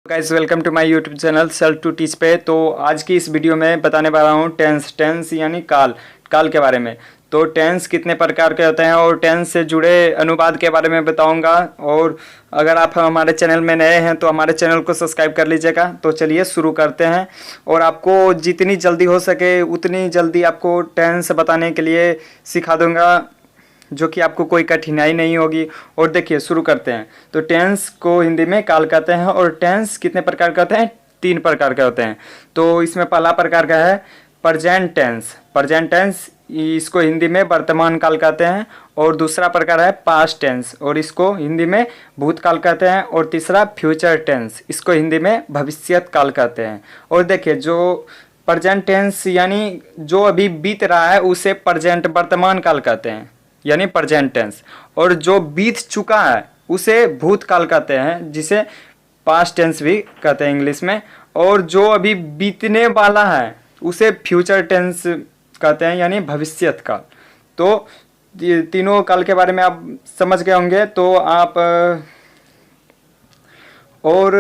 Guys welcome to my YouTube channel self to teach पे। तो आज की इस वीडियो में बताने वाला हूँ टेंस यानी काल के बारे में। तो टेंस कितने प्रकार के होते हैं और टेंस से जुड़े अनुवाद के बारे में बताऊंगा। और अगर आप हमारे चैनल में नए हैं तो हमारे चैनल को सब्सक्राइब कर लीजिएगा। तो चलिए शुरू करते हैं और आपको जितनी जल्दी हो सके उतनी जल्दी आपको टेंस बताने के लिए सिखा दूंगा, जो कि आपको कोई कठिनाई नहीं होगी। और देखिए शुरू करते हैं। तो टेंस को हिंदी में काल कहते हैं और टेंस कितने प्रकार के होते हैं? 3 प्रकार के होते हैं। तो इसमें पहला प्रकार का है प्रेजेंट टेंस। प्रेजेंट टेंस इसको हिंदी में वर्तमान काल कहते हैं। और दूसरा प्रकार है पास्ट टेंस और इसको हिंदी में भूतकाल कहते हैं। और तीसरा फ्यूचर टेंस, इसको हिंदी में भविष्यत काल कहते हैं। और देखिए जो प्रेजेंट टेंस यानी जो अभी बीत रहा है उसे प्रेजेंट वर्तमान काल कहते हैं यानी प्रेजेंट टेंस। और जो बीत चुका है उसे भूतकाल कहते हैं, जिसे पास्ट टेंस भी कहते हैं इंग्लिश में। और जो अभी बीतने वाला है उसे फ्यूचर टेंस कहते हैं यानी भविष्यत काल। तो तीनों काल के बारे में आप समझ गए होंगे। तो आप और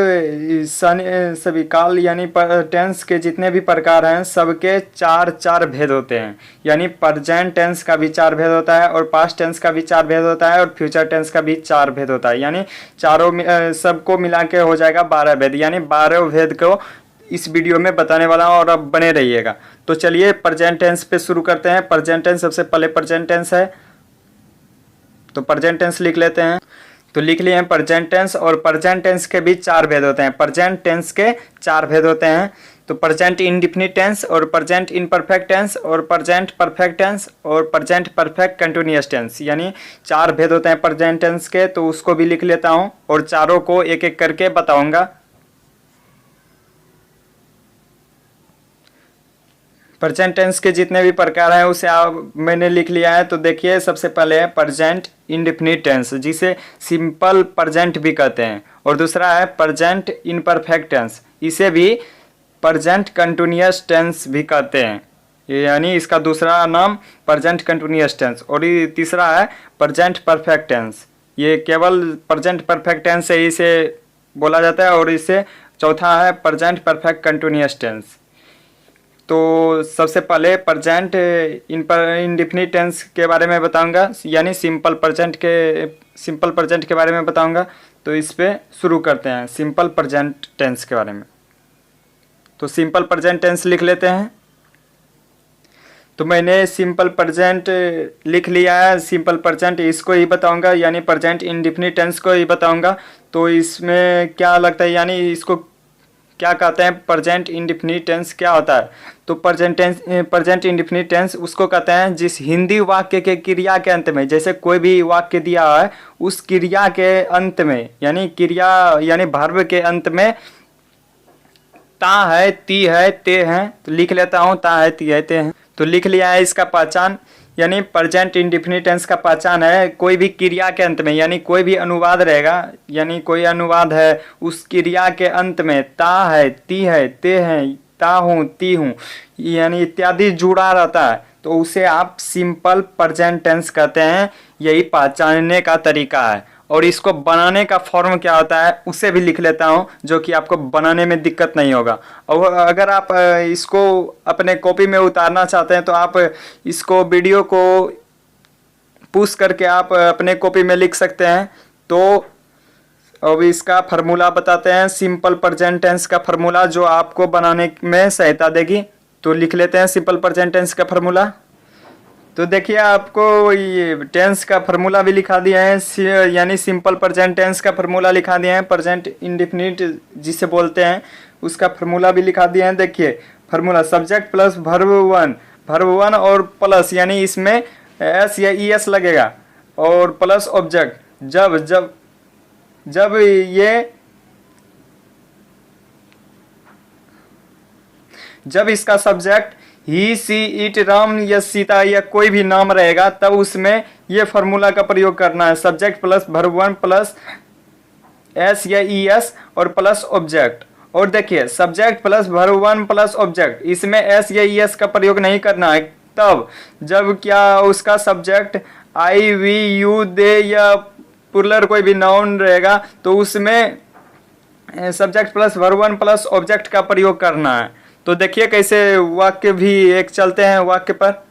सभी काल यानी टेंस के जितने भी प्रकार हैं सबके चार भेद होते हैं। यानी प्रेजेंट टेंस का भी 4 भेद होता है और पास्ट टेंस का भी 4 भेद होता है और फ्यूचर टेंस का भी 4 भेद होता है। यानी चारों सबको मिला के हो जाएगा 12 भेद। यानी 12 भेद को इस वीडियो में बताने वाला हूँ और अब बने रहिएगा। तो चलिए प्रेजेंट टेंस पे शुरू करते हैं। प्रेजेंट टेंस सबसे पहले प्रेजेंट टेंस है, तो प्रेजेंट टेंस लिख लेते हैं। तो लिख लिए हैं प्रेजेंट टेंस। और प्रेजेंट टेंस के भी 4 भेद होते हैं। प्रेजेंट टेंस के 4 भेद होते हैं। तो प्रेजेंट इंडेफिनिट टेंस और प्रेजेंट इनपरफेक्ट टेंस और प्रेजेंट परफेक्ट टेंस और प्रेजेंट परफेक्ट कंटिन्यूअस टेंस, यानी 4 भेद होते हैं प्रेजेंट टेंस के। तो उसको भी लिख लेता हूं और चारों को एक एक करके बताऊंगा। प्रेजेंट टेंस के जितने भी प्रकार हैं उसे मैंने लिख लिया है। तो देखिए सबसे पहले है प्रेजेंट इंडेफिनिट टेंस, जिसे सिंपल प्रेजेंट भी कहते हैं। और दूसरा है प्रेजेंट इनपरफेक्ट टेंस, इसे भी प्रेजेंट कंटिन्यूअस टेंस भी कहते हैं, यानी इसका दूसरा नाम प्रेजेंट कंटिन्यूअस टेंस। और ये तीसरा है प्रेजेंट परफेक्ट टेंस, ये केवल प्रेजेंट परफेक्ट टेंस से इसे बोला जाता है। और इसे चौथा है प्रेजेंट परफेक्ट कंटिन्यूअस टेंस। तो सबसे पहले प्रेजेंट इंडेफिनिट टेंस के बारे में बताऊंगा, यानी सिंपल प्रेजेंट के बारे में बताऊंगा। तो इस पे शुरू करते हैं सिंपल प्रेजेंट टेंस के बारे में। तो सिंपल प्रेजेंट टेंस लिख लेते हैं। तो मैंने सिंपल प्रेजेंट लिख लिया है। सिंपल प्रेजेंट इसको ही बताऊंगा, यानी प्रेजेंट इंडेफिनिट टेंस को ही बताऊंगा। तो इसमें क्या लगता है, यानी इसको क्या कहते हैं, प्रेजेंट इंडेफिनिट टेंस क्या होता है? तो प्रेजेंट इंडेफिनिट टेंस उसको कहते हैं जिस हिंदी वाक्य के क्रिया के अंत में, जैसे कोई भी वाक्य दिया है उस क्रिया के अंत में, यानी क्रिया यानी वर्ब के अंत में ता है, ती है, ते हैं। तो लिख लेता हूँ ता है, ती है, ते हैं। तो लिख लिया है। इसका पहचान यानी प्रेजेंट इंडेफिनिट टेंस का पहचान है कोई भी क्रिया के अंत में, यानी कोई भी अनुवाद रहेगा, यानी कोई अनुवाद है उस क्रिया के अंत में ता है, ती है, ते हैं, ता हूँ, ती हूँ, यानी इत्यादि जुड़ा रहता है, तो उसे आप सिंपल प्रेजेंट टेंस कहते हैं। यही पहचानने का तरीका है। और इसको बनाने का फॉर्म क्या होता है उसे भी लिख लेता हूँ, जो कि आपको बनाने में दिक्कत नहीं होगा। और अगर आप इसको अपने कॉपी में उतारना चाहते हैं तो आप इसको वीडियो को पुश करके आप अपने कॉपी में लिख सकते हैं। तो अब इसका फार्मूला बताते हैं, सिंपल प्रेजेंट टेंस का फार्मूला जो आपको बनाने में सहायता देगी। तो लिख लेते हैं सिंपल प्रेजेंट टेंस का फार्मूला। तो देखिए आपको ये टेंस का फार्मूला भी लिखा दिया है, यानी सिंपल प्रेजेंट टेंस का फार्मूला लिखा दिया है। प्रेजेंट इंडेफिनिट जिसे बोलते हैं उसका फार्मूला भी लिखा दिया है। देखिए formula subject plus verb one और प्लस, यानी इसमें एस या ई एस लगेगा, और प्लस ऑब्जेक्ट। जब इसका subject he, she, it, Ram या सीता या कोई भी नाम रहेगा तब उसमें ये फार्मूला का प्रयोग करना है। Subject plus verb one plus S या ई एस और प्लस ऑब्जेक्ट। और देखिए subject plus verb one plus object, इसमें एस या ई एस का प्रयोग नहीं करना है तब जब क्या उसका सब्जेक्ट आई, वी, यू, दे या प्लुरल कोई भी नाउन रहेगा तो उसमें subject plus verb one plus object का प्रयोग करना है। तो देखिए कैसे वाक्य भी एक चलते हैं वाक्य पर।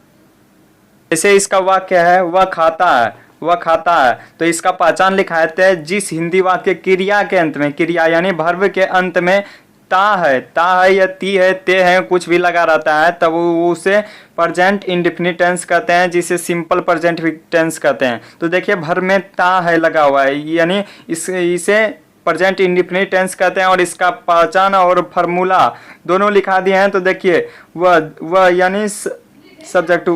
जैसे इसका वाक्य है वह खाता है, वह खाता है, तो इसका पहचान लिखाते हैं जिस हिंदी वाक्य क्रिया के अंत में, क्रिया यानी वर्ब के अंत में ता है या ती है, ते है, कुछ भी लगा रहता है, तब उसे प्रेजेंट इंडेफिनिट टेंस कहते हैं, जिसे सिंपल प्रेजेंट टेंस कहते हैं। तो देखिए भर में ता है लगा हुआ है, यानी इसे प्रेजेंट इंडेफिनिट टेंस कहते हैं। और इसका पहचान और फार्मूला दोनों लिखा दिए हैं। तो देखिए वह यानी सब्जेक्ट,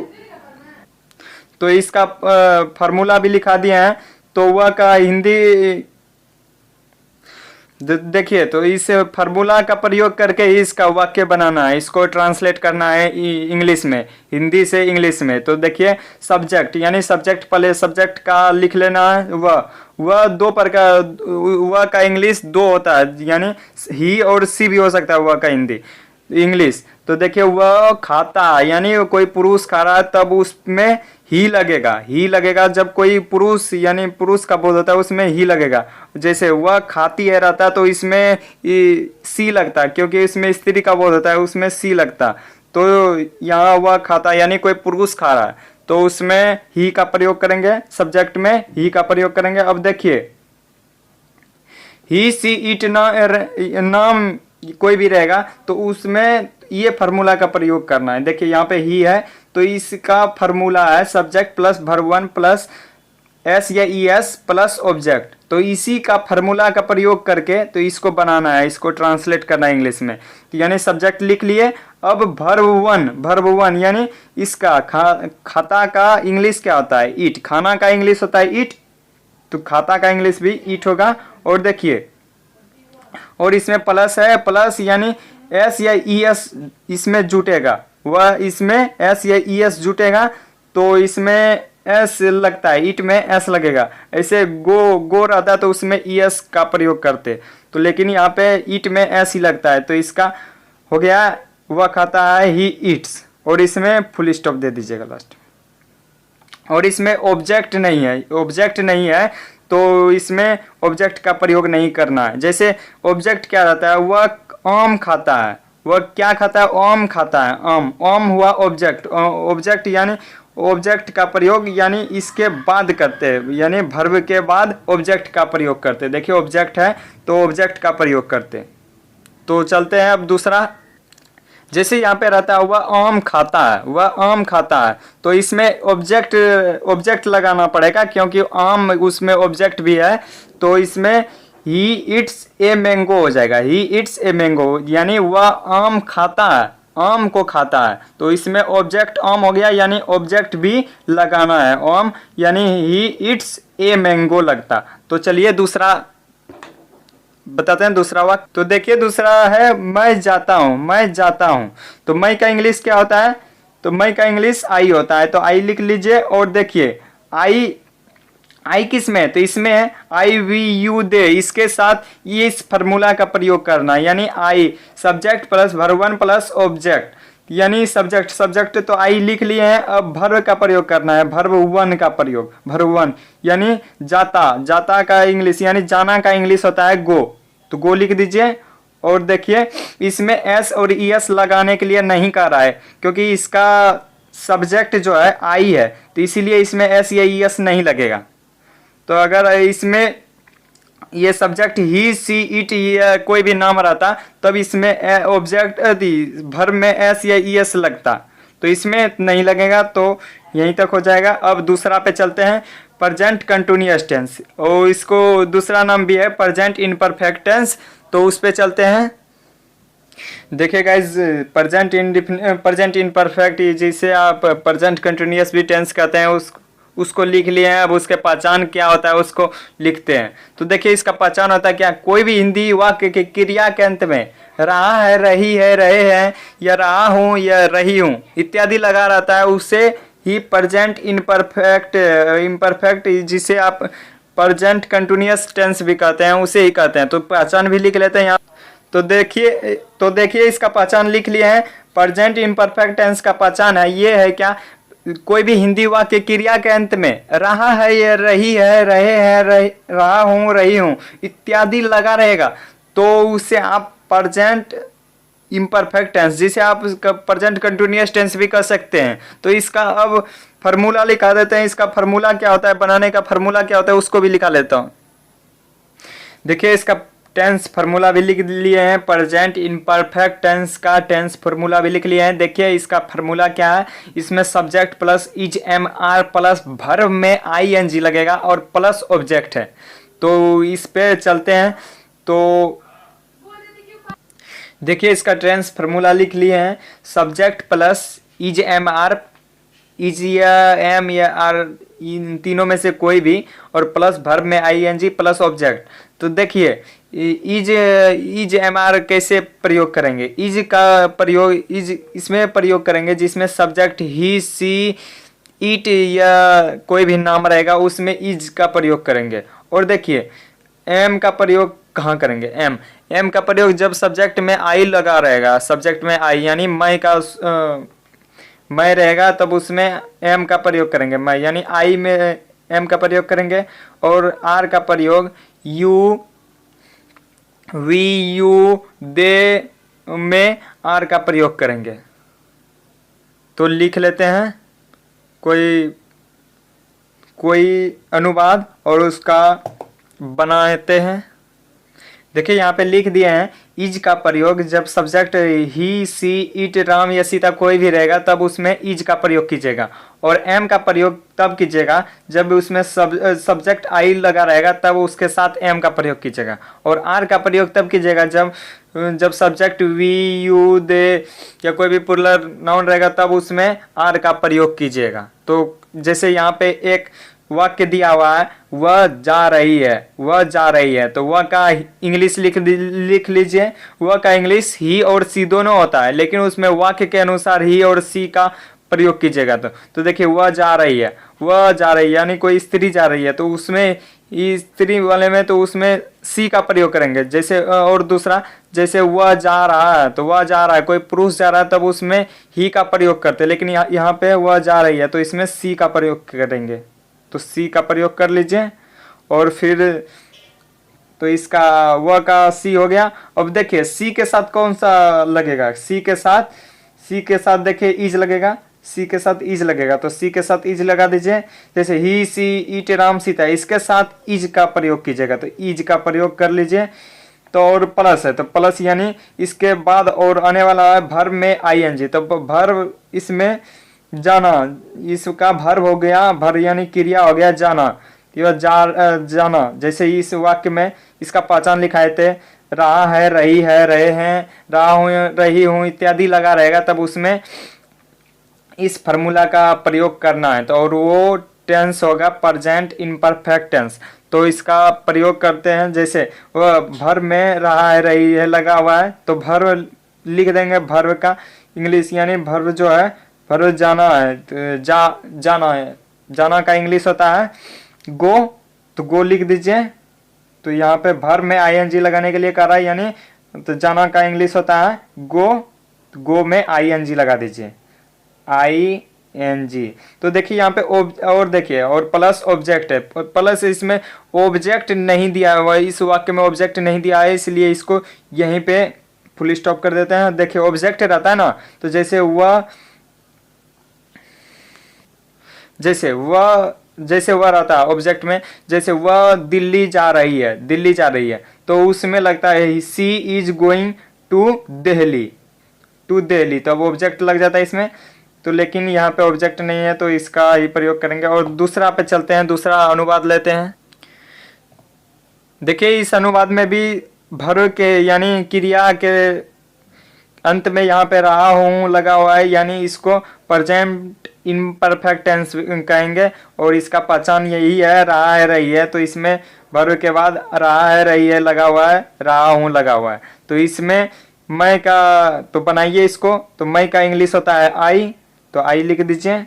तो इसका फार्मूला भी लिखा दिए हैं। तो वह का हिंदी देखिए, तो इस फार्मूला का प्रयोग करके इसका वाक्य बनाना है, इसको ट्रांसलेट करना है इंग्लिश में, हिंदी से इंग्लिश में। तो देखिए सब्जेक्ट यानी सब्जेक्ट, पहले सब्जेक्ट का लिख लेना है। वह दो प्रकार, वह का इंग्लिश दो होता है, यानी ही और सी भी हो सकता है वह का हिंदी इंग्लिश। तो देखिए वह खाता यानी कोई पुरुष खा रहा है, तब उसमें ही लगेगा। जब कोई पुरुष यानी पुरुष का बोध होता है उसमें ही लगेगा। जैसे वह खाती है रहता है तो इसमें सी लगता है, क्योंकि इसमें स्त्री का बोध होता है उसमें सी लगता। तो यहाँ वह खाता यानी कोई पुरुष खा रहा है, तो उसमें ही का प्रयोग करेंगे, सब्जेक्ट में ही का प्रयोग करेंगे। अब देखिए ही सी इट नाम कोई भी रहेगा तो उसमें ये फार्मूला का प्रयोग करना है। देखिए यहाँ पे ही है तो इसका फार्मूला है subject plus verb one plus S या ई एस प्लस ऑब्जेक्ट। तो इसी का फार्मूला का प्रयोग करके तो इसको बनाना है, इसको ट्रांसलेट करना है इंग्लिश में। तो यानी सब्जेक्ट लिख लिए। अब वर्ब वन यानी इसका खाता का इंग्लिश क्या होता है, ईट। खाना का इंग्लिश होता है ईट, तो खाता का इंग्लिश भी ईट होगा। और देखिए और इसमें प्लस है, प्लस यानी एस या ई एस इसमें जुटेगा, वह इसमें एस या ई एस जुटेगा, तो इसमें एस लगता है, ईट में एस लगेगा। ऐसे गो रहता है तो उसमें ई एस का प्रयोग करते, तो लेकिन यहाँ पे ईट में एस ही लगता है। तो इसका हो गया वह खाता है ही ईट्स, और इसमें फुल स्टॉप दे दीजिएगा लास्ट। और इसमें ऑब्जेक्ट नहीं है तो इसमें ऑब्जेक्ट का प्रयोग नहीं करना है। जैसे ऑब्जेक्ट क्या रहता है, वह आम खाता है, वह क्या खाता है, आम खाता है, आम हुआ ऑब्जेक्ट यानी ऑब्जेक्ट का प्रयोग यानी इसके बाद करते हैं, यानी वर्ब के बाद ऑब्जेक्ट का प्रयोग करते हैं। देखिए ऑब्जेक्ट है तो ऑब्जेक्ट का प्रयोग करते हैं। तो चलते हैं अब दूसरा। जैसे यहाँ पे रहता है वह आम खाता है, तो इसमें ऑब्जेक्ट लगाना पड़ेगा, क्योंकि आम उसमें ऑब्जेक्ट भी है। तो इसमें ही इट्स ए मैंगो हो जाएगा, ही इट्स ए मैंगो, यानी वह आम खाता है, आम को खाता है। तो इसमें ऑब्जेक्ट आम हो गया, यानी ऑब्जेक्ट भी लगाना है आम, यानी ही इट्स ए मैंगो लगता। तो चलिए दूसरा बताते हैं, दूसरा वाक्य। तो देखिए दूसरा है मैं जाता हूँ। तो मैं का इंग्लिश क्या होता है, तो मैं का इंग्लिश आई होता है। तो आई लिख लीजिए। और देखिए आई किस में है, तो इसमें है आई वी यू दे, इसके साथ ये इस फार्मूला का प्रयोग करना है, यानी I subject plus verb one plus object, यानी सब्जेक्ट तो आई लिख लिए हैं। अब वर्ब का प्रयोग करना है, वर्ब वन का प्रयोग, वर्ब वन यानी जाता का इंग्लिश यानी जाना का इंग्लिश होता है गो, तो गो लिख दीजिए। और देखिए इसमें एस और ई एस लगाने के लिए नहीं कह रहा है, क्योंकि इसका सब्जेक्ट जो है आई है, तो इसीलिए इसमें एस या ई एस नहीं लगेगा। तो अगर इसमें ये सब्जेक्ट ही सी इट या कोई भी नाम रहता तब इसमें ऑब्जेक्ट वर्ब में एस या ई एस लगता, तो इसमें नहीं लगेगा। तो यहीं तक हो जाएगा। अब दूसरा पे चलते हैं, प्रेजेंट कंटिन्यूअस टेंस, और इसको दूसरा नाम भी है प्रेजेंट इनपरफेक्ट टेंस। तो उस पे चलते हैं। देखिए गाइज प्रेजेंट इनपरफेक्ट जिसे आप प्रेजेंट कंटिन्यूअस भी टेंस कहते हैं उसको लिख लिए हैं। अब उसके पहचान क्या होता है उसको लिखते हैं। तो देखिए इसका पहचान होता है क्या, कोई भी हिंदी वाक्य के क्रिया के अंत में रहा है, रही है, रहे हैं, या रहा हूँ या रही हूँ इत्यादि लगा रहता है, उसे ही प्रेजेंट इम्परफेक्ट जिसे आप प्रेजेंट कंटिन्यूअस टेंस भी कहते हैं उसे ही कहते हैं। तो पहचान भी लिख लेते हैं यहाँ। तो देखिए इसका पहचान लिख लिए हैं। प्रेजेंट इम्परफेक्ट टेंस का पहचान है, ये है क्या, कोई भी हिंदी वाक्य क्रिया के अंत में रहा है या रही है, रहे हैं, रहा हूँ, रही हूँ इत्यादि लगा रहेगा, तो उसे आप प्रेजेंट इम्परफेक्ट टेंस, जिसे आप प्रेजेंट कंटिन्यूअस टेंस भी कर सकते हैं। तो इसका अब फार्मूला लिखा देते हैं। इसका फार्मूला क्या होता है, बनाने का फार्मूला क्या होता है उसको भी लिखा लेता हूँ। देखिए इसका टेंस फार्मूला भी लिख लिए हैं, प्रेजेंट इम्परफेक्ट टेंस का टेंस फार्मूला भी लिख लिए हैं। देखिए इसका फार्मूला क्या है, इसमें subject plus is am are plus verb में आई एन जी लगेगा और प्लस ऑब्जेक्ट है। तो इस पे चलते हैं। तो देखिए इसका टेंस फार्मूला लिख लिए हैं, subject plus is am are, is या एम या आर, इन तीनों में से कोई भी, और प्लस वर्ब में I N G plus object. तो देखिए इज एम आर कैसे प्रयोग करेंगे, इज का प्रयोग इज इसमें प्रयोग करेंगे जिसमें सब्जेक्ट ही, सी, इट या कोई भी नाम रहेगा उसमें इज का प्रयोग करेंगे। और देखिए एम का प्रयोग कहाँ करेंगे, एम का प्रयोग जब सब्जेक्ट में आई लगा रहेगा, सब्जेक्ट में आई यानी मैं का मैं रहेगा तब उसमें एम का प्रयोग करेंगे, मैं यानी आई में एम का प्रयोग करेंगे। और आर का प्रयोग यू, वी, यू, दे में आर का प्रयोग करेंगे। तो लिख लेते हैं कोई अनुवाद और उसका बनाते हैं। देखिए यहाँ पे लिख दिए हैं, इज का प्रयोग जब subject he, she, it, Ram या सीता कोई भी रहेगा तब उसमें इज का प्रयोग कीजिएगा। और एम का प्रयोग तब कीजिएगा जब उसमें सब्जेक्ट आई लगा रहेगा तब उसके साथ एम का प्रयोग कीजिएगा। और आर का प्रयोग तब कीजिएगा जब सब्जेक्ट वी, यू, दे या कोई भी प्लूरल नाउन रहेगा तब उसमें आर का प्रयोग कीजिएगा। तो जैसे यहाँ पे एक वाक्य दिया हुआ है, वह जा रही है, वह जा रही है, तो वह का इंग्लिश लिख लीजिए। वह का इंग्लिश ही और सी दोनों होता है, लेकिन उसमें वाक्य के अनुसार ही और सी का प्रयोग कीजिएगा। तो देखिए वह जा रही है, वह जा रही है यानी कोई स्त्री जा रही है, तो उसमें स्त्री वाले में तो उसमें सी का प्रयोग करेंगे। जैसे और दूसरा जैसे वह जा रहा है, तो वह जा रहा है, कोई पुरुष जा रहा है तब उसमें ही का प्रयोग करते हैं, लेकिन यहाँ पे वह जा रही है तो इसमें सी का प्रयोग करेंगे। तो सी का प्रयोग कर लीजिए। और फिर तो इसका वह का सी हो गया। अब देखिए सी के साथ कौन सा लगेगा, सी के साथ देखिए इज लगेगा, सी के साथ इज लगेगा। तो सी के साथ इज लगा दीजिए। जैसे ही, सी, इट, राम, सीता, इसके साथ इज का प्रयोग कीजिएगा, तो इज का प्रयोग कर लीजिए। तो और प्लस है, तो प्लस यानी इसके बाद और आने वाला है भर्ब में आई एन जी। तो भर्ब इसमें जाना, इसका भर्ब हो गया, भर्ब यानी क्रिया हो गया जाना, जाना। जैसे इस वाक्य में इसका पहचान लिखाए थे, रहा है, रही है, रहे हैं, रहा हूँ, रही हूँ इत्यादि लगा रहेगा तब उसमें इस फार्मूला का प्रयोग करना है। तो और वो टेंस होगा प्रेजेंट इम्परफेक्ट टेंस। तो इसका प्रयोग करते हैं, जैसे वह भर्ब में रहा है, रही है लगा हुआ है तो भर्ब लिख देंगे। भर्ब का इंग्लिश यानी भर्ब जो है, भर्ब जाना है, जाना है, जाना का इंग्लिश होता है गो, तो गो लिख दीजिए। तो यहाँ पे भर्ब में आई एन जी लगाने के लिए कह रहा है, यानी तो जाना का इंग्लिश होता है गो, तो गो में आई एन जी लगा दीजिए, आई एन जी। तो देखिए यहाँ पे और देखिए और प्लस ऑब्जेक्ट है, प्लस इसमें ऑब्जेक्ट नहीं दिया है, इस वाक्य में ऑब्जेक्ट नहीं दिया है, इसलिए इसको यहीं पे फुल स्टॉप कर देते हैं। देखिए ऑब्जेक्ट रहता है ना, तो जैसे वह रहता है ऑब्जेक्ट में, जैसे वह दिल्ली जा रही है, तो उसमें लगता है सी इज गोइंग टू दिल्ली, तो अब ऑब्जेक्ट लग जाता है इसमें। तो लेकिन यहाँ पे ऑब्जेक्ट नहीं है तो इसका ही प्रयोग करेंगे। और दूसरा पे चलते हैं, दूसरा अनुवाद लेते हैं। देखिए इस अनुवाद में भी भर्ब के यानी क्रिया के अंत में यहाँ पे रहा हूँ लगा हुआ है, यानी इसको प्रेजेंट इम्परफेक्ट टेंस कहेंगे। और इसका पहचान यही है, रहा है, रही है, तो इसमें भर्ब के बाद रहा है, रही है लगा हुआ है, रहा हूँ लगा हुआ है। तो इसमें मैं का तो बनाइए इसको, तो मैं का इंग्लिश होता है आई, तो आई लिख दीजिए।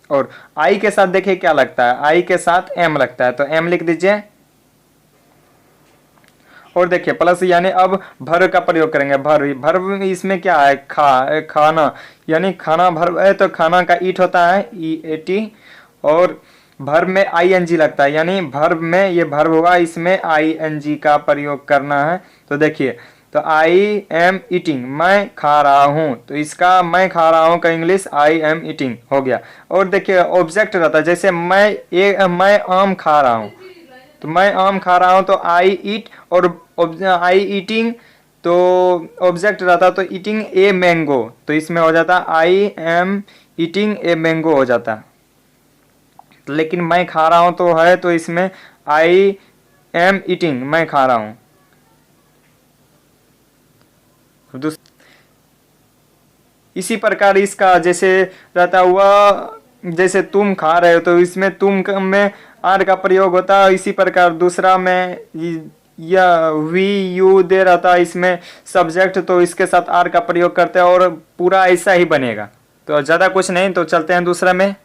और आई के साथ देखिए क्या लगता है, आई के साथ एम लगता है, तो एम लिख दीजिए। और देखिए प्लस यानी अब भर्ब का प्रयोग करेंगे। भर्ब इसमें क्या है, खाना, यानी खाना भर्ब है, तो खाना का ईट होता है ई ए टी। और वर्ब में आईएनजी लगता है, यानी वर्ब में ये वर्ब हुआ, इसमें आईएनजी का प्रयोग करना है। तो देखिए, तो आई एम ईटिंग, मैं खा रहा हूँ, तो इसका मैं खा रहा हूँ का इंग्लिश आई एम ईटिंग हो गया। और देखिए ऑब्जेक्ट रहता है, जैसे मैं आम खा रहा हूँ, तो मैं आम खा रहा हूँ तो आई ईट, और आई ईटिंग तो ऑब्जेक्ट रहता तो ईटिंग ए मैंगो, तो इसमें हो जाता I am eating a mango हो जाता। लेकिन मैं खा रहा हूँ तो है, तो इसमें आई एम ईटिंग, मैं खा रहा हूँ। इसी प्रकार इसका जैसे रहता हुआ, जैसे तुम खा रहे हो तो इसमें तुम में आर का प्रयोग होता है। इसी प्रकार दूसरा में या वी यू दे रहता है, इसमें सब्जेक्ट, तो इसके साथ आर का प्रयोग करते हैं और पूरा ऐसा ही बनेगा। तो ज़्यादा कुछ नहीं, तो चलते हैं दूसरा में।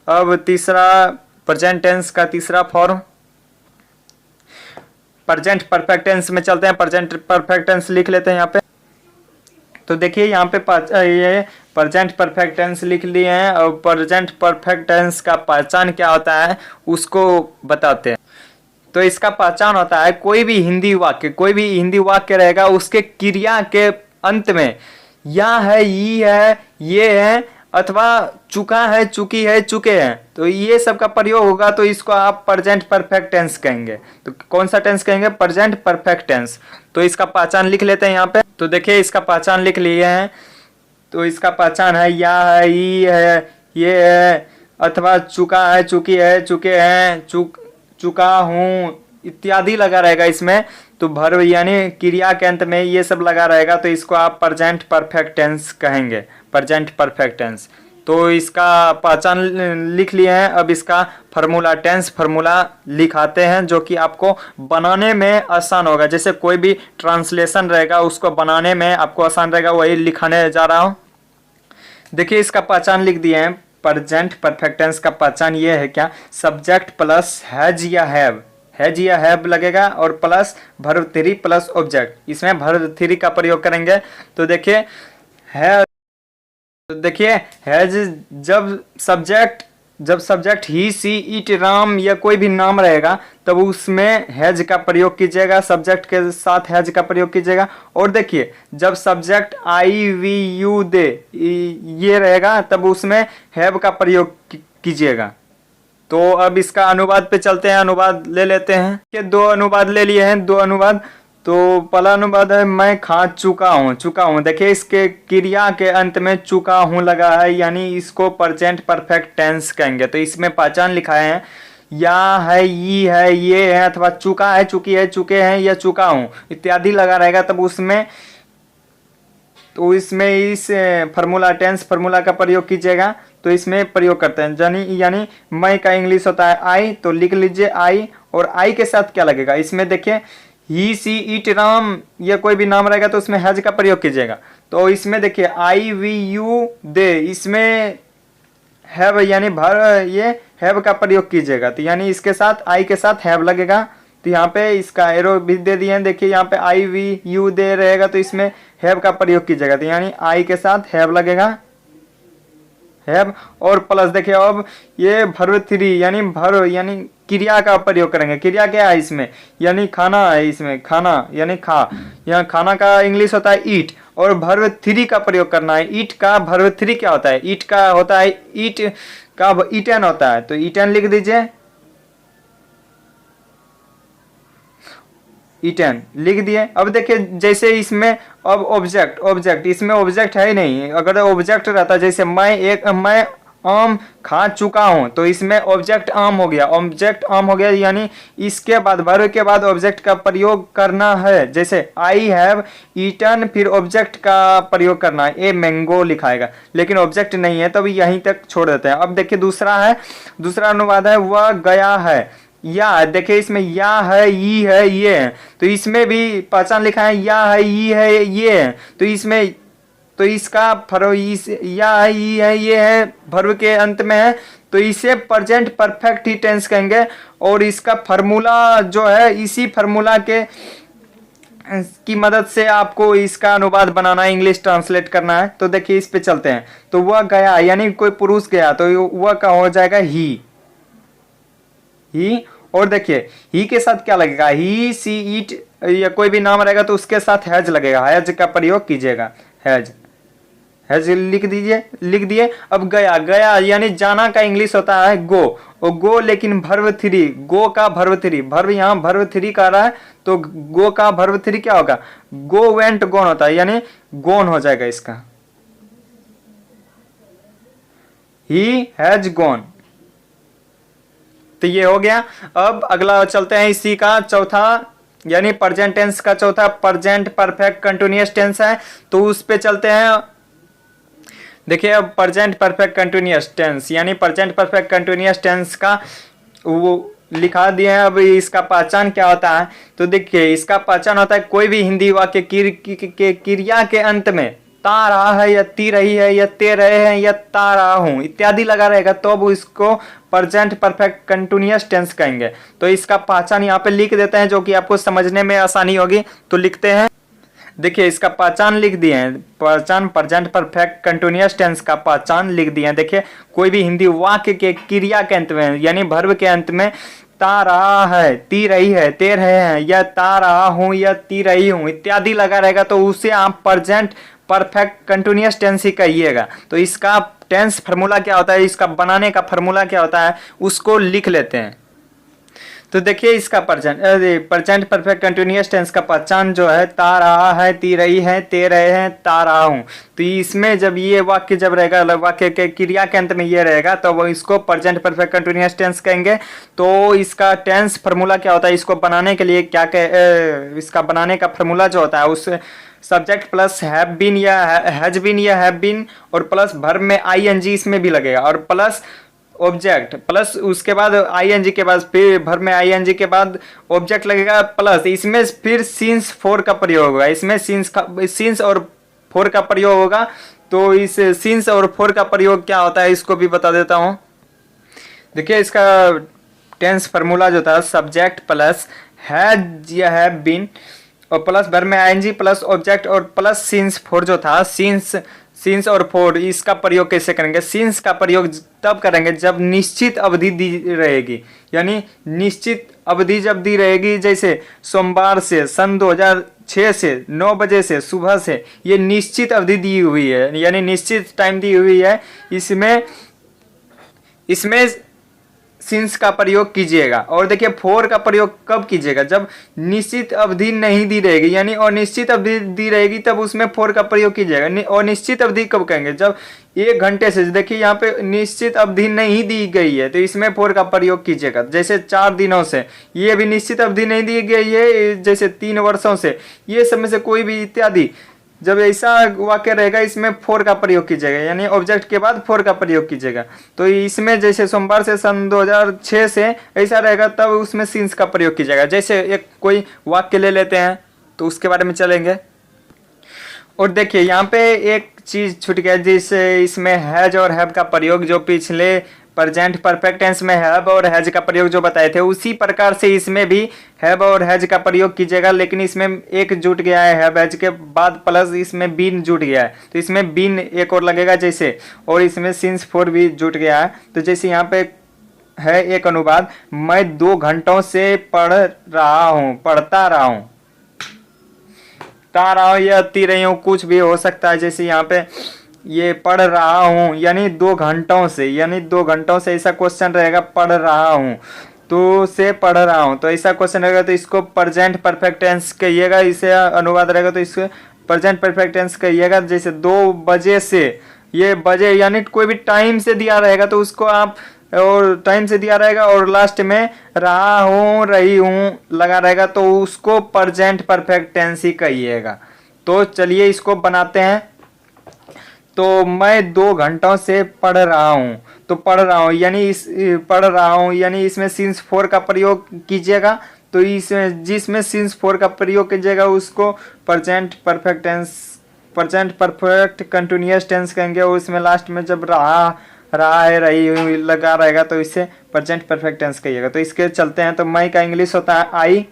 अब तीसरा प्रेजेंट टेंस का तीसरा फॉर्म प्रेजेंट परफेक्ट टेंस में चलते हैं। प्रेजेंट परफेक्ट टेंस लिख लेते हैं यहाँ पे। तो देखिए यहाँ पे ये प्रेजेंट परफेक्ट टेंस लिख लिए हैं, और प्रेजेंट परफेक्ट टेंस का पहचान क्या होता है उसको बताते हैं। तो इसका पहचान होता है कोई भी हिंदी वाक्य रहेगा, उसके क्रिया के अंत में या है, ई है, ये है, अथवा चुका है, चुकी है, चुके हैं, तो ये सब का प्रयोग होगा, तो इसको आप प्रेजेंट परफेक्ट टेंस कहेंगे। तो कौन सा टेंस कहेंगे? Present perfect tense. तो इसका पहचान लिख लेते हैं यहाँ पे। तो देखिए इसका पहचान लिख लिए हैं। तो इसका पहचान है या है, ई है, ये है, अथवा चुका है, चुकी है, चुके हैं, चुका हूँ इत्यादि लगा रहेगा इसमें। तो वर्ब यानी क्रिया के अंत में ये सब लगा रहेगा, तो इसको आप प्रेजेंट परफेक्ट टेंस कहेंगे, प्रेजेंट परफेक्ट टेंस। तो इसका पहचान लिख लिए हैं। अब इसका फार्मूला, टेंस फार्मूला लिखाते हैं, जो कि आपको बनाने में आसान होगा। जैसे कोई भी ट्रांसलेशन रहेगा उसको बनाने में आपको आसान रहेगा, वही लिखाने जा रहा हूँ। देखिए इसका पहचान लिख दिए हैं। प्रेजेंट परफेक्ट टेंस का पहचान ये है क्या? सब्जेक्ट प्लस हैज या हैव लगेगा, और प्लस वर्ब 3 प्लस ऑब्जेक्ट। इसमें वर्ब 3 का प्रयोग करेंगे। तो देखिए है, तो देखिए हैज जब subject he, she, it, Ram या कोई भी नाम रहेगा तब उसमें हैज का प्रयोग कीजिएगा, सब्जेक्ट के साथ हैज का प्रयोग कीजिएगा। और देखिए जब सब्जेक्ट आई, वी, यू, दे ये रहेगा तब उसमें हैव का प्रयोग कीजिएगा। तो अब इसका अनुवाद पे चलते हैं, अनुवाद ले लेते हैं। ये 2 अनुवाद ले लिए हैं, 2 अनुवाद। तो पहला अनुवाद है मैं खा चुका हूँ। देखिए इसके क्रिया के अंत में चुका हूँ लगा है, यानी इसको प्रेजेंट परफेक्ट टेंस कहेंगे। तो इसमें पहचान लिखाए हैं या है, ई है, ये है, अथवा चुका है, चुकी है, चुके हैं या चुका हूँ इत्यादि लगा रहेगा तब उसमें, तो इसमें इस फार्मूला, टेंस फार्मूला का प्रयोग कीजिएगा। तो इसमें प्रयोग करते हैं, यानी मैं का इंग्लिश होता है आई, तो लिख लीजिए आई। और आई के साथ क्या लगेगा? इसमें देखिए ही, सी, इट, राम या कोई भी नाम रहेगा तो उसमें हैज का प्रयोग कीजिएगा। तो इसमें देखिए आई, वी, यू, दे, इसमें हैव यानी ये हैव का प्रयोग कीजिएगा। तो यानी इसके साथ आई के साथ हैव लगेगा। तो यहाँ पे इसका एरो भी दे दिए हैं, देखिए यहाँ पे आई, वी, यू, दे रहेगा तो इसमें हैव का प्रयोग कीजिएगा। तो यानी आई के साथ हैव लगेगा, हैव। और प्लस देखिए अब ये वर्ब 3 यानी वर्ब यानी क्रिया का प्रयोग करेंगे। क्रिया क्या है इसमें? यानी खाना है, इसमें खाना यानी खा। यहाँ खाना का इंग्लिश होता है ईट, और वर्ब 3 का प्रयोग करना है। ईट का वर्ब 3 क्या होता है? ईट का होता है, ईट का ईटन होता है, तो ईटन लिख दीजिए, ईटन लिख दिए। अब देखिए जैसे इसमें अब ऑब्जेक्ट इसमें ऑब्जेक्ट है ही नहीं। अगर ऑब्जेक्ट रहता, जैसे मैं आम खा चुका हूं, तो इसमें ऑब्जेक्ट आम हो गया, यानी इसके बाद वर्ब के बाद ऑब्जेक्ट का प्रयोग करना है। जैसे आई हैव ईटन, फिर ऑब्जेक्ट का प्रयोग करना है, ए मैंगो लिखाएगा, लेकिन ऑब्जेक्ट नहीं है तब यहीं तक छोड़ देते हैं। अब देखिए दूसरा अनुवाद है वह गया है। या देखिए इसमें या है, ई है, ये है, तो इसमें भी पहचान लिखा है या है, ई है, ये है। तो इसमें तो इसका या है, ई है, ये है वर्ब के अंत में है, तो इसे प्रेजेंट परफेक्ट ही टेंस कहेंगे। और इसका फार्मूला जो है, इसी फार्मूला के की मदद से आपको इसका अनुवाद बनाना है, इंग्लिश ट्रांसलेट करना है। तो देखिए इस पे चलते हैं। तो वह गया यानी कोई पुरुष गया, तो वह का हो जाएगा ही। ही। और देखिए ही के साथ क्या लगेगा, ही सी इट या कोई भी नाम रहेगा तो उसके साथ हैज लगेगा, हैज का प्रयोग कीजिएगा, हैज हैज लिख दीजिए, लिख दिए। अब गया, गया यानी जाना का इंग्लिश होता है गो, और गो लेकिन वर्ब थ्री, गो का वर्ब थ्री, वर्ब यहाँ वर्ब थ्री का रहा है तो गो का वर्ब थ्री क्या होगा, गो वेंट गोन होता है, यानी गोन हो जाएगा इसका, ही हैज गॉन। तो ये हो गया। अब अगला चलते हैं इसी का चौथा, यानी प्रेजेंट टेंस का चौथा प्रेजेंट परफेक्ट कंटिन्यूअस टेंस है, तो उस पे चलते हैं। देखिए अब प्रेजेंट परफेक्ट कंटिन्यूअस टेंस, यानी प्रेजेंट परफेक्ट कंटिन्यूअस टेंस का वो लिखा दिए हैं। अब इसका पहचान क्या होता है, तो देखिए इसका पहचान होता है कोई भी हिंदी वाक्य क्रिया के अंत में ता रहा है या ती रही है या ते रहे हैं या ता रहा हूं इत्यादि लगा रहेगा तो अब इसको प्रेजेंट परफेक्ट कंटिन्यूअस टेंस कहेंगे। तो इसका पहचान यहाँ पे लिख देते हैं जो कि आपको समझने में आसानी होगी, तो लिखते हैं। देखिए इसका पहचान लिख दिए हैं, पहचान प्रेजेंट परफेक्ट कंटिन्यूअस टेंस का पहचान लिख दिए हैं। देखिए कोई भी हिंदी वाक्य के क्रिया के अंत में यानी वर्ब के अंत में ता रहा है, ती रही है, ते रहे हैं या ता रहा हूं या ती रही हूं इत्यादि लगा रहेगा तो उसे आप प्रेजेंट परफेक्ट कंटिन्यूअस टेंस ही कहिएगा। तो इसका टेंस फार्मूला क्या होता है, इसका बनाने का फार्मूला क्या होता है उसको लिख लेते हैं। तो देखिए इसका प्रेजेंट परफेक्ट कंटिन्यूअस टेंस का पहचान जो है ता रहा है, ती रही है, ते रहे हैं, ता रहा हूं। तो इसमें जब ये वाक्य जब रहेगा, वाक्य के क्रिया के अंत में ये रहेगा तो वो इसको प्रेजेंट परफेक्ट कंटिन्यूअस टेंस कहेंगे। तो इसका टेंस फार्मूला क्या होता है, इसको बनाने के लिए क्या इसका बनाने का फार्मूला जो होता है उस सब्जेक्ट प्लस हैव बीन या हैज बीन या हैव बीन और प्लस वर्ब में आईएनजी इसमें भी लगेगा और प्लस ऑब्जेक्ट प्लस उसके बाद आईएनजी के बाद फिर वर्ब में आईएनजी के बाद ऑब्जेक्ट लगेगा प्लस इसमें फिर सिंस फोर का प्रयोग होगा, इसमें सिंस और फोर का प्रयोग होगा। तो इस सिंस और फोर का प्रयोग क्या होता है इसको भी बता देता हूं। देखिए इसका टेंस फार्मूला जो था सब्जेक्ट प्लस हैज या हैव बीन और प्लस वर्ब में आईएनजी प्लस ऑब्जेक्ट और प्लस सिंस फोर जो था सिंस और फोर, इसका प्रयोग कैसे करेंगे, सिंस का प्रयोग तब करेंगे जब निश्चित अवधि दी रहेगी, यानी निश्चित अवधि जब दी रहेगी, जैसे सोमवार से सन 2006 से 9 बजे से सुबह से, ये निश्चित अवधि दी हुई है यानी निश्चित टाइम दी हुई है। इसमें सिंस का प्रयोग कीजिएगा। और देखिए फोर का प्रयोग कब कीजिएगा, जब निश्चित अवधि नहीं दी रहेगी, यानी अनिश्चित अवधि दी रहेगी तब उसमें फोर का प्रयोग कीजिएगा। अनिश्चित अवधि कब कहेंगे, जब 1 घंटे से, देखिए यहाँ पे निश्चित अवधि नहीं दी गई है तो इसमें फोर का प्रयोग कीजिएगा। जैसे 4 दिनों से, ये भी निश्चित अवधि नहीं दी गई है, जैसे 3 वर्षों से, ये सब में से कोई भी इत्यादि जब ऐसा वाक्य रहेगा इसमें फोर का प्रयोग कीजिएगा, यानी ऑब्जेक्ट के बाद फोर का प्रयोग कीजिएगा। तो इसमें जैसे सोमवार से सन 2006 से ऐसा रहेगा तब उसमें सिंस का प्रयोग कीजिएगा। जैसे एक कोई वाक्य ले लेते हैं तो उसके बारे में चलेंगे। और देखिए यहाँ पे एक चीज छूट गया, जिससे इसमें हैज और हैव का प्रयोग जो पिछले प्रेजेंट परफेक्ट टेंस में हैव और हैज का प्रयोग जो बताए थे उसी प्रकार से इसमें भी हैव और हैज का प्रयोग कीजिएगा, लेकिन इसमें एक जुट गया है हैव हैज के बाद प्लस इसमें बीन जुट गया है तो इसमें बीन एक और लगेगा जैसे, और इसमें सिंस फोर भी जुट गया है। तो जैसे यहाँ पे है एक अनुवाद, मैं 2 घंटों से पढ़ता रहा हूँ, ता रहा हूँ या ती रही हूँ कुछ भी हो सकता है। जैसे यहाँ पे ये पढ़ रहा हूँ यानी 2 घंटों से, यानी 2 घंटों से ऐसा क्वेश्चन रहेगा, पढ़ रहा हूँ तो से पढ़ रहा हूँ, तो ऐसा क्वेश्चन रहेगा तो इसको प्रेजेंट परफेक्ट टेंस कहिएगा। इसे अनुवाद रहेगा तो इसको प्रेजेंट परफेक्ट टेंस कहिएगा। जैसे 2 बजे से, ये बजे यानी कोई भी टाइम से दिया रहेगा तो उसको आप, और टाइम से दिया रहेगा और लास्ट में रहा हूँ रही हूँ लगा रहेगा तो उसको प्रेजेंट परफेक्ट टेंस ही कहिएगा। तो चलिए इसको बनाते हैं। तो मैं 2 घंटों से पढ़ रहा हूँ, तो पढ़ रहा हूँ यानी पढ़ रहा हूँ यानी इसमें सिंस फोर का प्रयोग कीजिएगा। तो इसमें जिसमें सिंस फोर का प्रयोग कीजिएगा उसको present perfect tense, present perfect continuous tense कहेंगे। और इसमें लास्ट में जब रहा है रही लगा रहेगा तो इससे प्रेजेंट परफेक्ट टेंस कहिएगा। तो इसके चलते हैं। तो मैं का इंग्लिश होता है आई,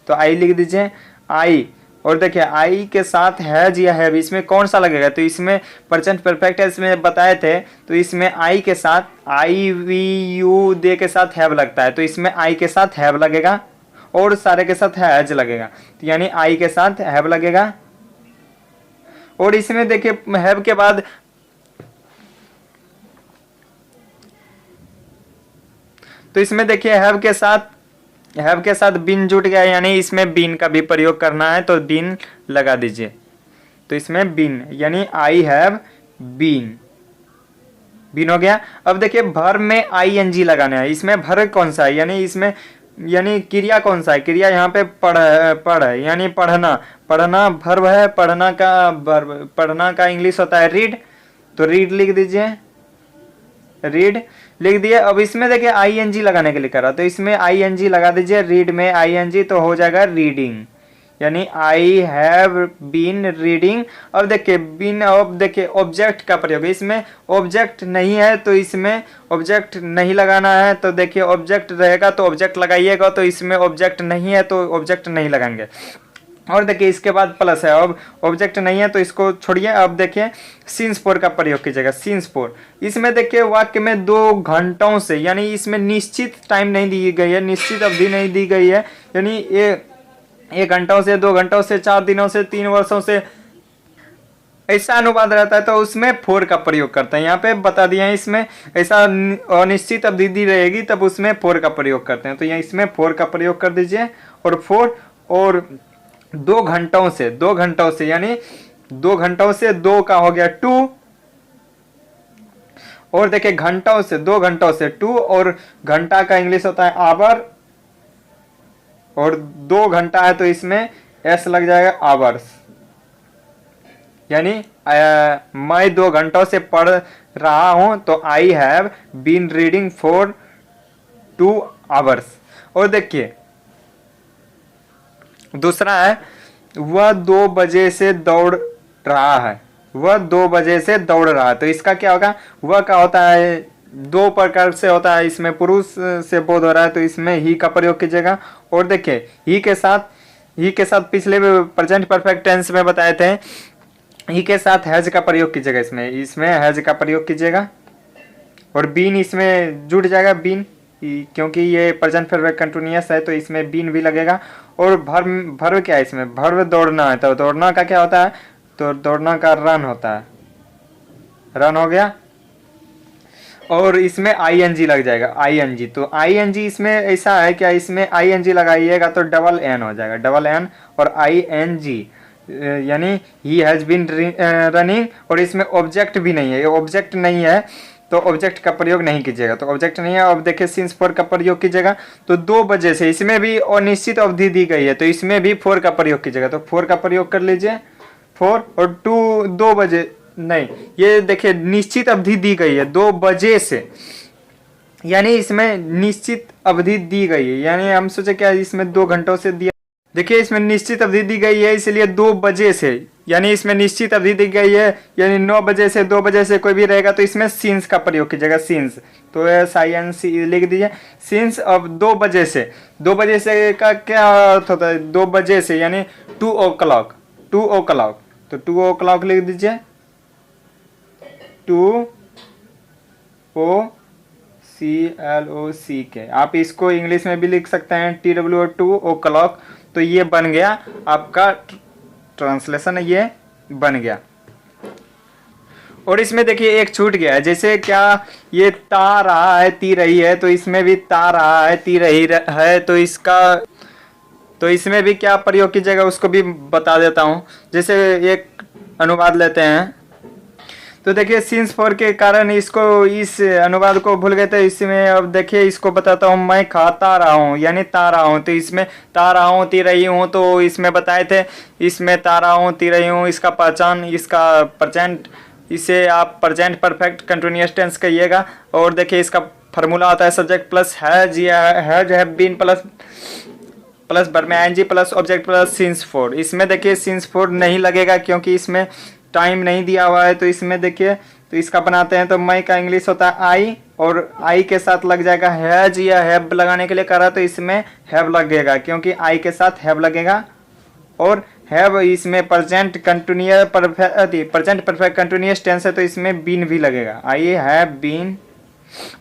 तो आई लिख दीजिए आई। और देखिए आई के साथ हैज या हैव, इसमें कौन सा लगेगा, तो इसमें प्रेजेंट परफेक्ट टेंस में बताए थे, तो इसमें आई के साथ आई वी यू दे के साथ हैव लगता है, तो इसमें आई के साथ हैव लगेगा और सारे के साथ हैज लगेगा, तो यानी आई के साथ हैव लगेगा। और इसमें देखिए हैव के बाद तो इसमें देखिए हैव के साथ बीन जुट गया, यानी इसमें बीन का भी प्रयोग करना है तो बीन लगा दीजिए। तो इसमें बीन यानी आई हैव बीन, बीन हो गया। अब देखिए भर में आई एन जी लगाना है, इसमें भर कौन सा है, यानी इसमें यानी क्रिया कौन सा है, क्रिया यहाँ पे पढ़ है यानी पढ़ना, पढ़ना भर्व है, पढ़ना का इंग्लिश होता है रीड, तो रीड लिख दीजिए, रीड लिख दिए। अब इसमें देखिए आई एन जी लगाने के लिए करा, तो इसमें आई एन जी लगा दीजिए, रीड में आई एन जी, तो हो जाएगा रीडिंग, यानी आई हैव बीन रीडिंग। अब देखिए बीन, अब देखिए ऑब्जेक्ट का प्रयोग, इसमें ऑब्जेक्ट नहीं है तो इसमें ऑब्जेक्ट नहीं लगाना है, तो देखिए ऑब्जेक्ट रहेगा तो ऑब्जेक्ट लगाइएगा, तो इसमें ऑब्जेक्ट नहीं है तो ऑब्जेक्ट नहीं लगाएंगे। और देखिए इसके बाद प्लस है, अब ऑब्जेक्ट नहीं है तो इसको छोड़िए। अब देखिए सिंस फोर का प्रयोग कीजिएगा, सिंस फोर। इसमें देखिए वाक्य में 2 घंटों से, यानी इसमें निश्चित टाइम नहीं दी गई है, निश्चित अवधि नहीं दी गई है, यानी ये 1 घंटों से, 2 घंटों से, 4 दिनों से, 3 वर्षों से, ऐसा अनुवाद रहता है तो उसमें फोर का प्रयोग करते हैं। यहाँ पे बता दिया है, इसमें ऐसा अनिश्चित अवधि दी रहेगी तब उसमें फोर का प्रयोग करते हैं, तो यहाँ इसमें फोर का प्रयोग कर दीजिए। और फोर और 2 घंटों से, 2 घंटों से यानी 2 घंटों से 2 का हो गया 2, और देखिए घंटों से, 2 घंटों से 2, और घंटा का इंग्लिश होता है आवर, और 2 घंटा है तो इसमें एस लग जाएगा आवर्स, यानी मैं 2 घंटों से पढ़ रहा हूं तो I have been reading for 2 hours. और देखिए दूसरा है वह 2 बजे से दौड़ रहा है, वह 2 बजे से दौड़ रहा है, तो इसका क्या होगा, वह का होता है 2 प्रकार से होता है, इसमें पुरुष से बोध हो रहा है तो इसमें ही का प्रयोग कीजिएगा। और देखिए ही के साथ पिछले प्रेजेंट परफेक्ट टेंस में बताए थे, ही के साथ हैज का प्रयोग कीजिएगा, इसमें हैज का प्रयोग कीजिएगा। और बीन इसमें जुड़ जाएगा, बीन, क्योंकि ये प्रेजेंट परफेक्ट कंटिन्यूअस है तो इसमें बीन भी लगेगा। और भर्व क्या है, इसमें भर्व दौड़ना है, तो दौड़ना का क्या होता है, तो दौड़ना का रन होता है, रन हो गया। और इसमें आई एन जी लग जाएगा, आई एन जी, तो आई एन जी इसमें ऐसा है क्या, इसमें आई एन जी लगाइएगा तो डबल एन हो जाएगा, डबल एन और आई एन जी, यानी ही हैज बीन रनिंग। और इसमें ऑब्जेक्ट भी नहीं है, ये ऑब्जेक्ट नहीं है तो ऑब्जेक्ट का प्रयोग नहीं कीजिएगा, तो ऑब्जेक्ट नहीं है। अब देखिए सिंस फोर का प्रयोग कीजिएगा, तो 2 बजे से, इसमें भी अनिश्चित अवधि दी गई है तो इसमें भी 4 का प्रयोग कीजिएगा, तो 4 का प्रयोग कर लीजिए, 4 और 2 बजे नहीं, ये देखिए निश्चित अवधि दी गई है 2 बजे से, यानी इसमें निश्चित अवधि दी गई है, यानी हम सोचे क्या इसमें 2 घंटों से दिया, देखिए इसमें निश्चित अवधि दी गई है इसलिए 2 बजे से, यानी इसमें निश्चित अवधि दी गई है, यानी 9 बजे से, 2 बजे से कोई भी रहेगा तो इसमें सिंस का प्रयोग कीजिएगा, सिंस, तो SINC लिख दीजिए, सिंस। अब 2 बजे से, 2 बजे से का क्या अर्थ होता है, 2 बजे से यानी 2 o'clock, 2 o'clock, तो 2 o'clock लिख दीजिए, 2 OCLOCK, आप इसको इंग्लिश में भी लिख सकते हैं TW 2 o'clock, तो ये बन गया आपका ट्रांसलेशन, ये बन गया। और इसमें देखिए एक छूट गया है, जैसे क्या ये ता रहा है, ती रही है, तो इसमें भी ता रहा है, ती रही है, तो इसमें भी क्या प्रयोग कीजिएगा उसको भी बता देता हूँ। जैसे एक अनुवाद लेते हैं, तो देखिए सिंस फोर के कारण इसको, इस अनुवाद को भूल गए थे, इसमें अब देखिए इसको बताता हूँ, मैं खाता रहा हूँ यानी ता रहा हूँ, तो इसमें ता रहा हूँ, ती रही हूँ, तो इसमें बताए थे, इसमें ता रहा हूँ, ती रही हूँ, इसका पहचान, इसका प्रेजेंट, इसे आप प्रेजेंट परफेक्ट कंटिन्यूअस टेंस कहिएगा। और देखिए इसका फार्मूला आता है सब्जेक्ट प्लस हैज या has have been plus verb में ING plus object plus since for. इसमें देखिए सिंस फोर नहीं लगेगा क्योंकि इसमें टाइम नहीं दिया हुआ है, तो इसमें देखिए, तो इसका बनाते हैं, तो मैं का इंग्लिश होता है आई, और आई के साथ लग जाएगा हैज या हैव, लगाने के लिए करा तो इसमें हैव लगेगा क्योंकि आई के साथ हैव लगेगा, और हैव इसमें प्रेजेंट परफेक्ट कंटिन्यूअस टेंस है तो इसमें बीन भी लगेगा। I have been.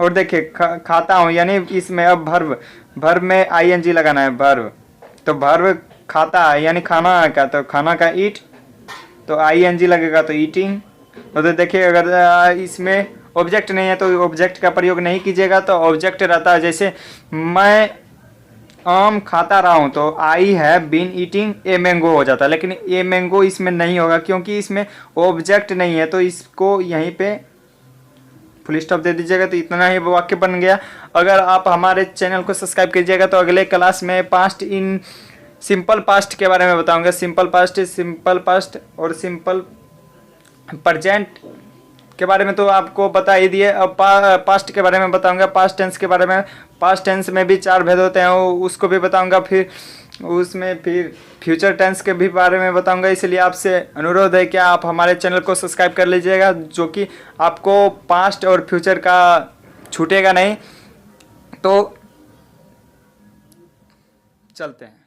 और देखिए खाता हूँ, यानी इसमें अब भर्व में आईएनजी लगाना है। भर्व तो भर्व खाता है यानी खाना है, क्या तो खाना का ईट, तो आईएनजी लगेगा तो ईटिंग। तो देखिए अगर इसमें ऑब्जेक्ट नहीं है तो ऑब्जेक्ट का प्रयोग नहीं कीजिएगा, तो ऑब्जेक्ट रहता है जैसे मैं आम खाता रहा हूँ तो I have been eating a mango हो जाता है, लेकिन ए मैंगो इसमें नहीं होगा क्योंकि इसमें ऑब्जेक्ट नहीं है, तो इसको यहीं पे फुल स्टॉप दे दीजिएगा। तो इतना ही वाक्य बन गया। अगर आप हमारे चैनल को सब्सक्राइब कीजिएगा तो अगले क्लास में पास्ट इन सिंपल पास्ट के बारे में बताऊंगा। सिंपल पास्ट और सिंपल प्रेजेंट के बारे में तो आपको बता ही दिए। अब पास्ट के बारे में बताऊंगा, पास्ट टेंस के बारे में। पास्ट टेंस में भी 4 भेद होते हैं, उसको भी बताऊंगा। फिर उसमें फिर फ्यूचर टेंस के भी बारे में बताऊंगा। इसलिए आपसे अनुरोध है कि आप हमारे चैनल को सब्सक्राइब कर लीजिएगा, जो कि आपको पास्ट और फ्यूचर का छूटेगा नहीं। तो चलते हैं।